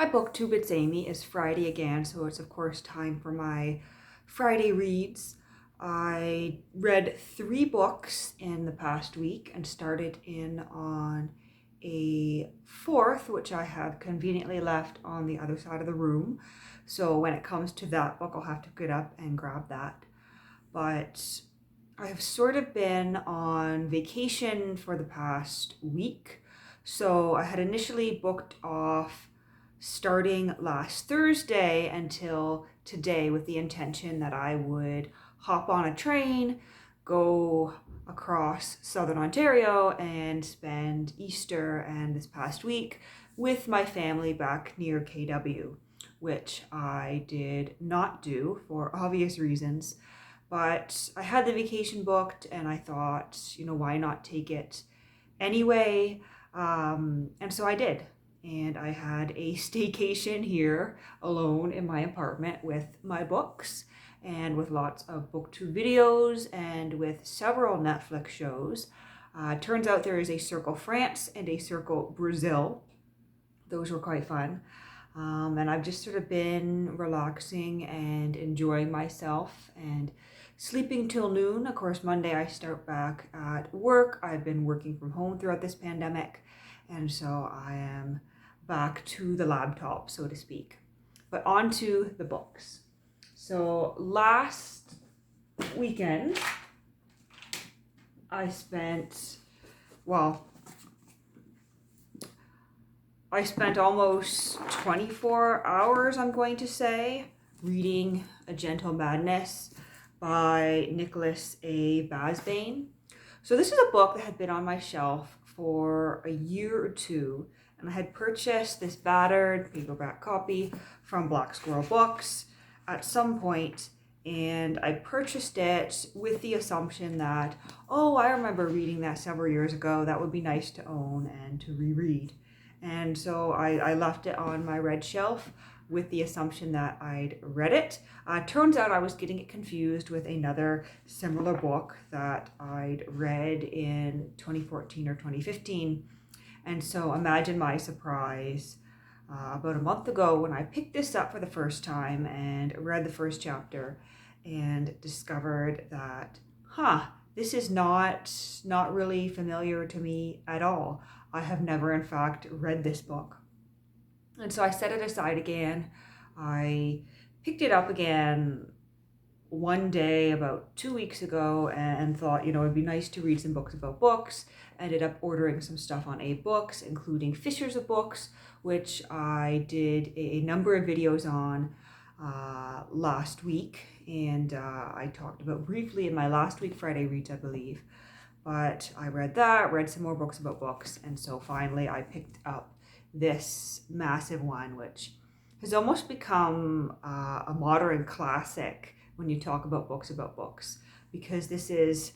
Hi BookTube, it's Amy. It's Friday again, so it's of course time for my Friday reads. I read 3 books in the past week and started in on a 4th, which I have conveniently left on the other side of the room. So when it comes to that book, I'll have to get up and grab that. But I have sort of been on vacation for the past week. So I had initially booked off starting last Thursday until today with the intention that I would hop on a train, go across southern Ontario and spend Easter and this past week with my family back near KW, which I did not do for obvious reasons. But I had the vacation booked and I thought, why not take it anyway? And so I did. And I had a staycation here alone in my apartment with my books and with lots of BookTube videos and with several Netflix shows. Turns out there is a Circle France and a Circle Brazil. Those were quite fun. And I've just sort of been relaxing and enjoying myself and sleeping till noon. Of course, Monday I start back at work. I've been working from home throughout this pandemic, and so I am back to the laptop, so to speak. But on to the books. So last weekend, I spent almost 24 hours, I'm going to say, reading A Gentle Madness by Nicholas A. Basbane. So this is a book that had been on my shelf for a year or two, and I had purchased this battered paperback copy from Black Squirrel Books at some point, and I purchased it with the assumption that, I remember reading that several years ago. That would be nice to own and to reread. And so I left it on my red shelf with the assumption that I'd read it. Turns out I was getting it confused with another similar book that I'd read in 2014 or 2015. And so imagine my surprise about a month ago when I picked this up for the first time and read the first chapter and discovered that, this is not really familiar to me at all. I have never, in fact, read this book. And so I set it aside again. I picked it up again one day about 2 weeks ago and thought, it'd be nice to read some books about books. Ended up ordering some stuff on Books, including Fishers of Books, which I did a number of videos on last week. And I talked about briefly in my last week Friday reads, I believe. But I read some more books about books, and so finally I picked up this massive one, which has almost become a modern classic when you talk about books, because this is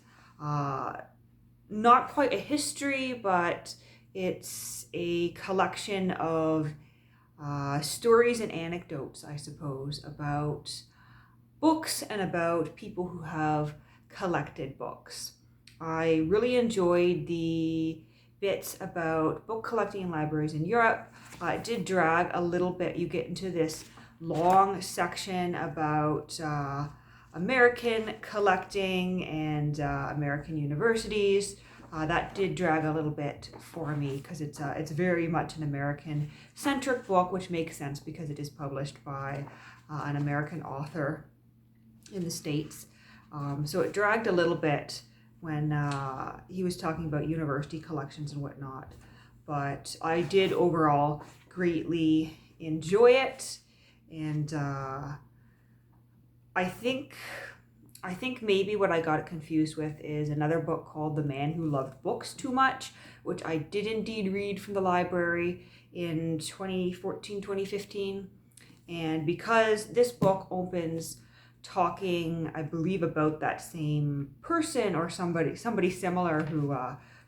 not quite a history, but it's a collection of stories and anecdotes, I suppose, about books and about people who have collected books. I really enjoyed the bits about book collecting in libraries in Europe. It did drag a little bit. You get into this long section about American collecting and American universities. That did drag a little bit for me because it's very much an American-centric book, which makes sense because it is published by an American author in the States. So it dragged a little bit when he was talking about university collections and whatnot. But I did overall greatly enjoy it. And I think maybe what I got it confused with is another book called The Man Who Loved Books Too Much, which I did indeed read from the library in 2014, 2015. And because this book opens talking, I believe, about that same person or somebody similar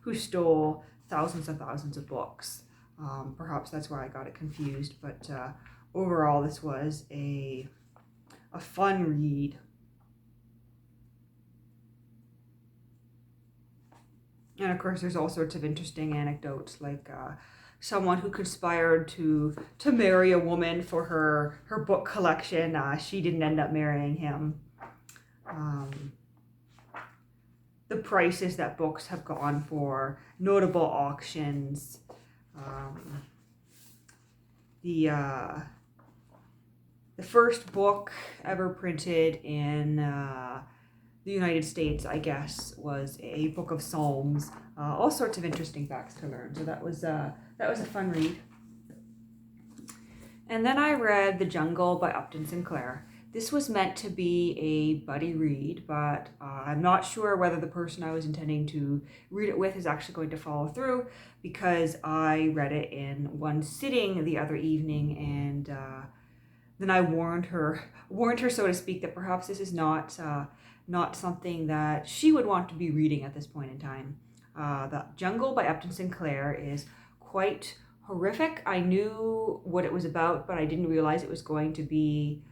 who stole thousands and thousands of books. Perhaps that's why I got it confused. But overall, this was a fun read. And of course, there's all sorts of interesting anecdotes, like someone who conspired to marry a woman for her book collection. She didn't end up marrying him. The prices that books have gone for, notable auctions, the first book ever printed in the United States, I guess, was a book of Psalms. All sorts of interesting facts to learn. So that was a fun read. And then I read The Jungle by Upton Sinclair. This was meant to be a buddy read, but I'm not sure whether the person I was intending to read it with is actually going to follow through, because I read it in one sitting the other evening, and then I warned her, so to speak, that perhaps this is not something that she would want to be reading at this point in time. The Jungle by Upton Sinclair is quite horrific. I knew what it was about, but I didn't realize it was going to be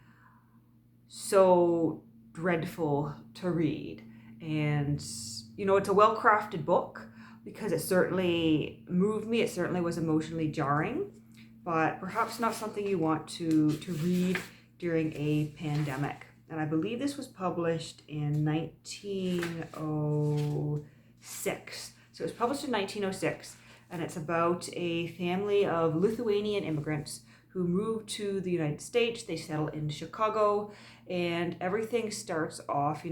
so dreadful to read. And it's a well-crafted book, because it certainly moved me. It certainly was emotionally jarring, but perhaps not something you want to read during a pandemic. And I believe this was published in 1906. So it was published in 1906, and it's about a family of Lithuanian immigrants who moved to the United States. They settle in Chicago, and everything starts off,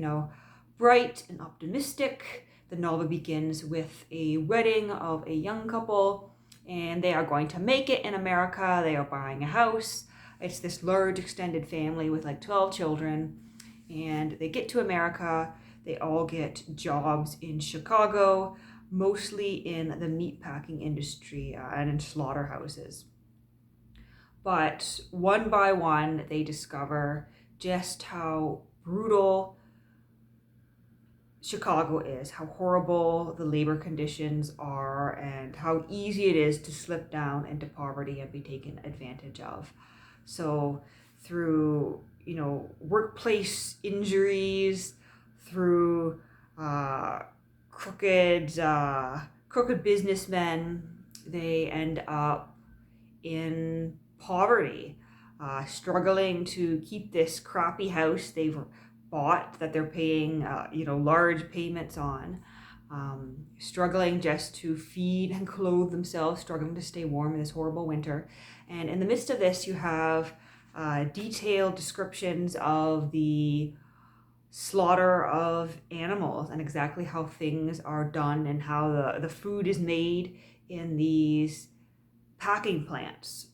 bright and optimistic. The novel begins with a wedding of a young couple, and they are going to make it in America. They are buying a house. It's this large extended family with like 12 children, and they get to America. They all get jobs in Chicago, mostly in the meatpacking industry and in slaughterhouses. But one by one, they discover just how brutal Chicago is, how horrible the labor conditions are, and how easy it is to slip down into poverty and be taken advantage of. So through, workplace injuries, through crooked businessmen, they end up in poverty, struggling to keep this crappy house they've bought that they're paying, large payments on, struggling just to feed and clothe themselves, struggling to stay warm in this horrible winter. And in the midst of this, you have detailed descriptions of the slaughter of animals and exactly how things are done and how the food is made in these packing plants.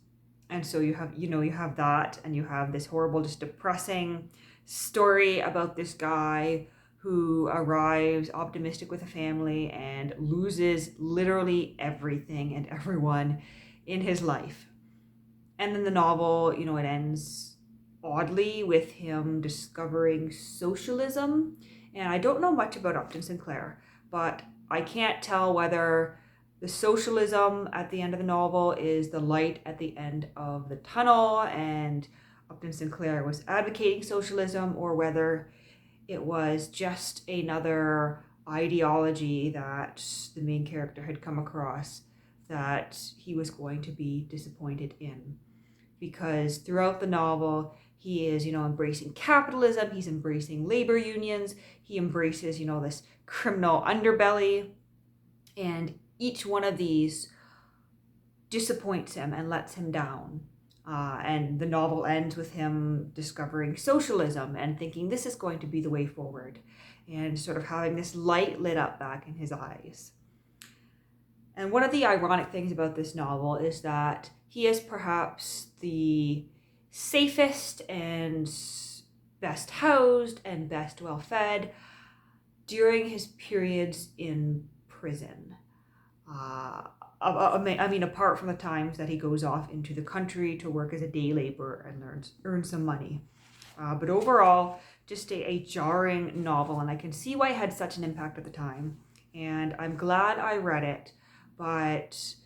And so you have that, and you have this horrible, just depressing story about this guy who arrives optimistic with a family and loses literally everything and everyone in his life. And then the novel, it ends oddly with him discovering socialism. And I don't know much about Upton Sinclair, but I can't tell whether the socialism at the end of the novel is the light at the end of the tunnel and Upton Sinclair was advocating socialism, or whether it was just another ideology that the main character had come across that he was going to be disappointed in. Because throughout the novel, he is, embracing capitalism, he's embracing labor unions, he embraces, this criminal underbelly, and each one of these disappoints him and lets him down. And the novel ends with him discovering socialism and thinking this is going to be the way forward, and sort of having this light lit up back in his eyes. And one of the ironic things about this novel is that he is perhaps the safest and best housed and best well fed during his periods in prison. Apart from the times that he goes off into the country to work as a day laborer and earn some money. But overall, just a jarring novel, and I can see why it had such an impact at the time. And I'm glad I read it, but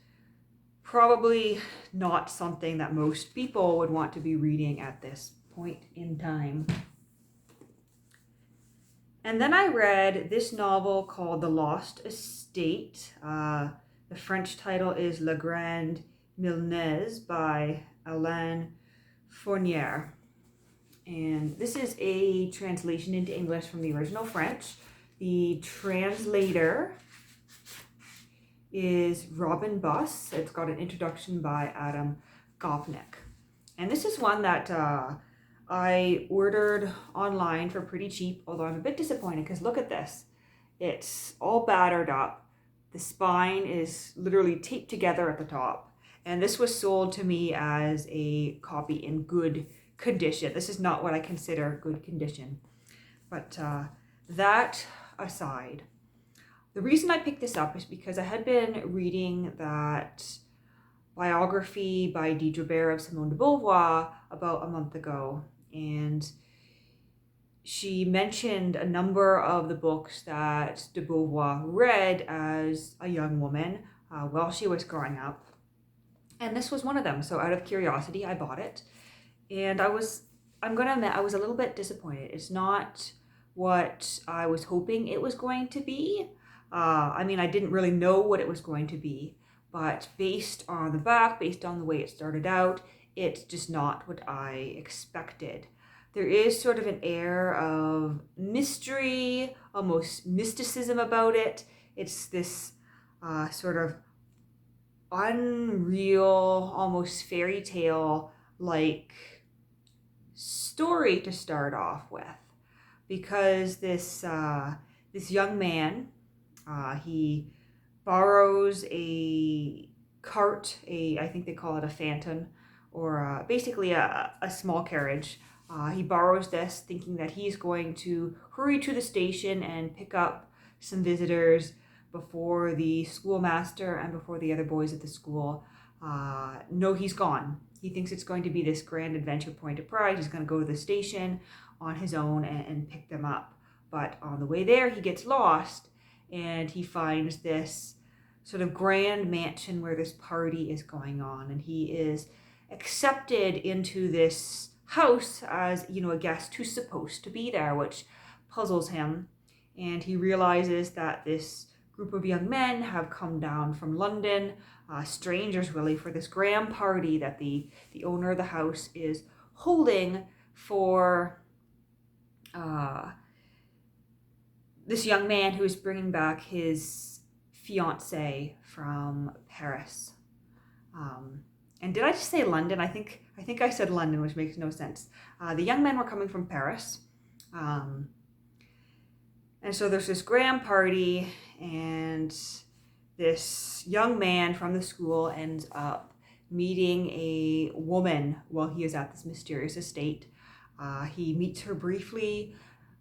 probably not something that most people would want to be reading at this point in time. And then I read this novel called The Lost Estate. The French title is Le Grand Milnes by Alain Fournier. And this is a translation into English from the original French. The translator is Robin Buss. It's got an introduction by Adam Gopnik. And this is one that I ordered online for pretty cheap, although I'm a bit disappointed because look at this. It's all battered up. The spine is literally taped together at the top. And this was sold to me as a copy in good condition. This is not what I consider good condition. But that aside, the reason I picked this up is because I had been reading that biography by Deirdre Bair of Simone de Beauvoir about a month ago. And she mentioned a number of the books that de Beauvoir read as a young woman while she was growing up. And this was one of them. So out of curiosity, I bought it. And I'm going to admit, I was a little bit disappointed. It's not what I was hoping it was going to be. I didn't really know what it was going to be. But based on the back, based on the way it started out, it's just not what I expected. There is sort of an air of mystery, almost mysticism about it. It's this sort of unreal, almost fairy tale like story to start off with, because this young man, he borrows a cart, I think they call it a phaeton, or basically a small carriage. He borrows this thinking that he's going to hurry to the station and pick up some visitors before the schoolmaster and before the other boys at the school know he's gone. He thinks it's going to be this grand adventure point of pride. He's going to go to the station on his own and pick them up. But on the way there, he gets lost and he finds this sort of grand mansion where this party is going on. And he is accepted into this house as, a guest who's supposed to be there, which puzzles him. And he realizes that this group of young men have come down from London, strangers really, for this grand party that the owner of the house is holding for this young man who is bringing back his fiancée from Paris. And did I just say London? I think I said London, which makes no sense. The young men were coming from Paris. And so there's this grand party, and this young man from the school ends up meeting a woman while he is at this mysterious estate. He meets her briefly,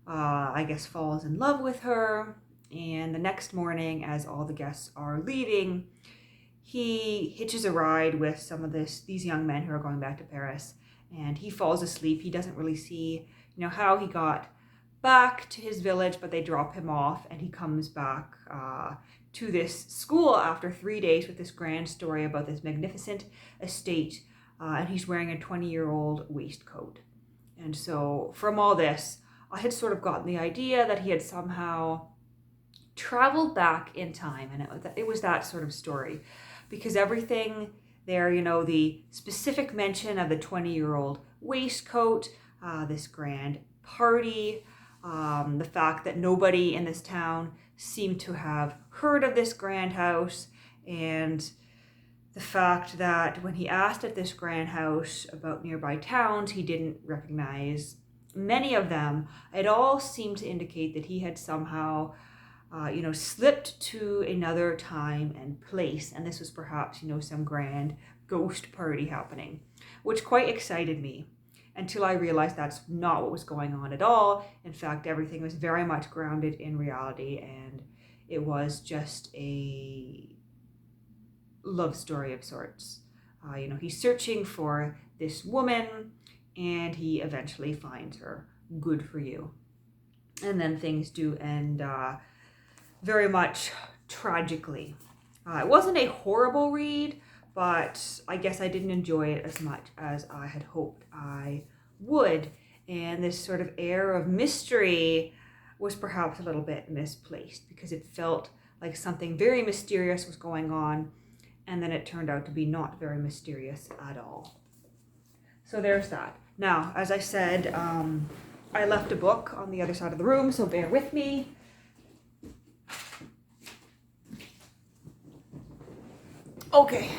falls in love with her, and the next morning, as all the guests are leaving, he hitches a ride with some of these young men who are going back to Paris, and he falls asleep. He doesn't really see, how he got back to his village, but they drop him off, and he comes back to this school after 3 days with this grand story about this magnificent estate, and he's wearing a 20-year-old waistcoat. And so from all this, I had sort of gotten the idea that he had somehow traveled back in time, and it was that sort of story, because everything there, the specific mention of the 20-year-old waistcoat, this grand party, the fact that nobody in this town seemed to have heard of this grand house, and the fact that when he asked at this grand house about nearby towns, he didn't recognize many of them. It all seemed to indicate that he had somehow slipped to another time and place, and this was perhaps, some grand ghost party happening, which quite excited me, until I realized that's not what was going on at all. In fact, everything was very much grounded in reality, and it was just a love story of sorts. He's searching for this woman, and he eventually finds her. Good for you. And then things do end very much tragically. It wasn't a horrible read, but I guess I didn't enjoy it as much as I had hoped I would. And this sort of air of mystery was perhaps a little bit misplaced, because it felt like something very mysterious was going on, and then it turned out to be not very mysterious at all. So there's that. Now, as I said, I left a book on the other side of the room, so bear with me. Okay.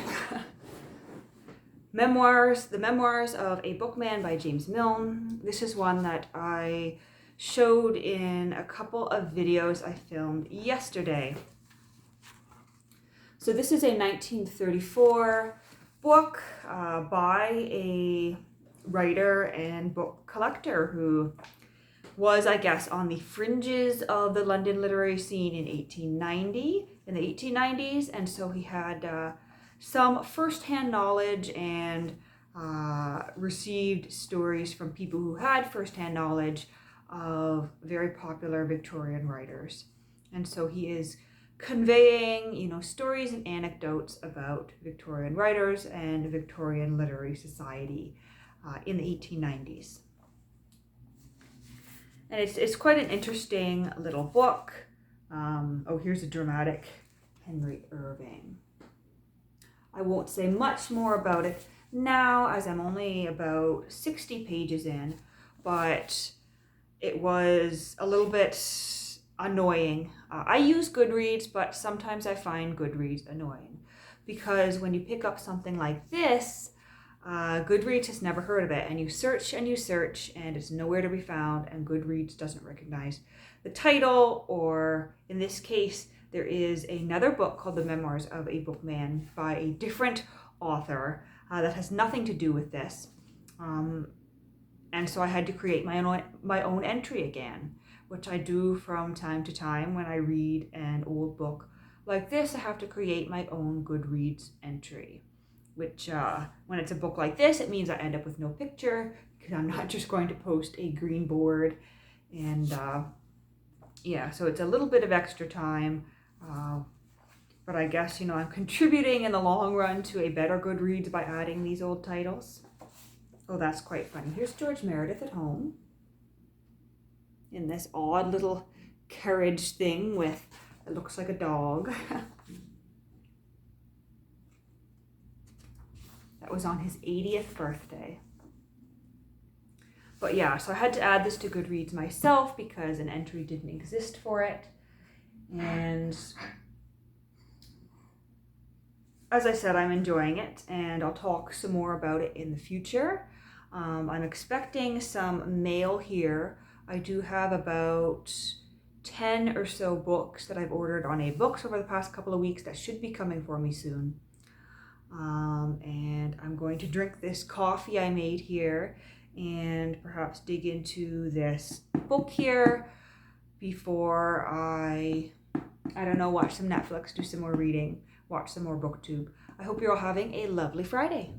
Memoirs, The Memoirs of a Bookman by James Milne. This is one that I showed in a couple of videos I filmed yesterday. So this is a 1934 book by a writer and book collector who was, I guess, on the fringes of the London literary scene in the 1890s, and so he had some first-hand knowledge and received stories from people who had first-hand knowledge of very popular Victorian writers. And so he is conveying, stories and anecdotes about Victorian writers and Victorian literary society in the 1890s. And it's quite an interesting little book. Here's a dramatic Henry Irving. I won't say much more about it now, as I'm only about 60 pages in, but it was a little bit annoying. I use Goodreads, but sometimes I find Goodreads annoying because when you pick up something like this, Goodreads has never heard of it, and you search and it's nowhere to be found, and Goodreads doesn't recognize the title, or in this case, there is another book called The Memoirs of a Bookman by a different author that has nothing to do with this. And so I had to create my own entry again, which I do from time to time when I read an old book like this. I have to create my own Goodreads entry, which when it's a book like this, it means I end up with no picture because I'm not just going to post a green board. And so it's a little bit of extra time. But I guess, I'm contributing in the long run to a better Goodreads by adding these old titles. Oh, that's quite funny. Here's George Meredith at home in this odd little carriage thing with, it looks like a dog. That was on his 80th birthday. But yeah, so I had to add this to Goodreads myself because an entry didn't exist for it. And as I said, I'm enjoying it, and I'll talk some more about it in the future. I'm expecting some mail here. I do have about 10 or so books that I've ordered on A-Books over the past couple of weeks that should be coming for me soon. And I'm going to drink this coffee I made here and perhaps dig into this book here before I don't know, watch some Netflix, do some more reading, watch some more BookTube. I hope you're all having a lovely Friday.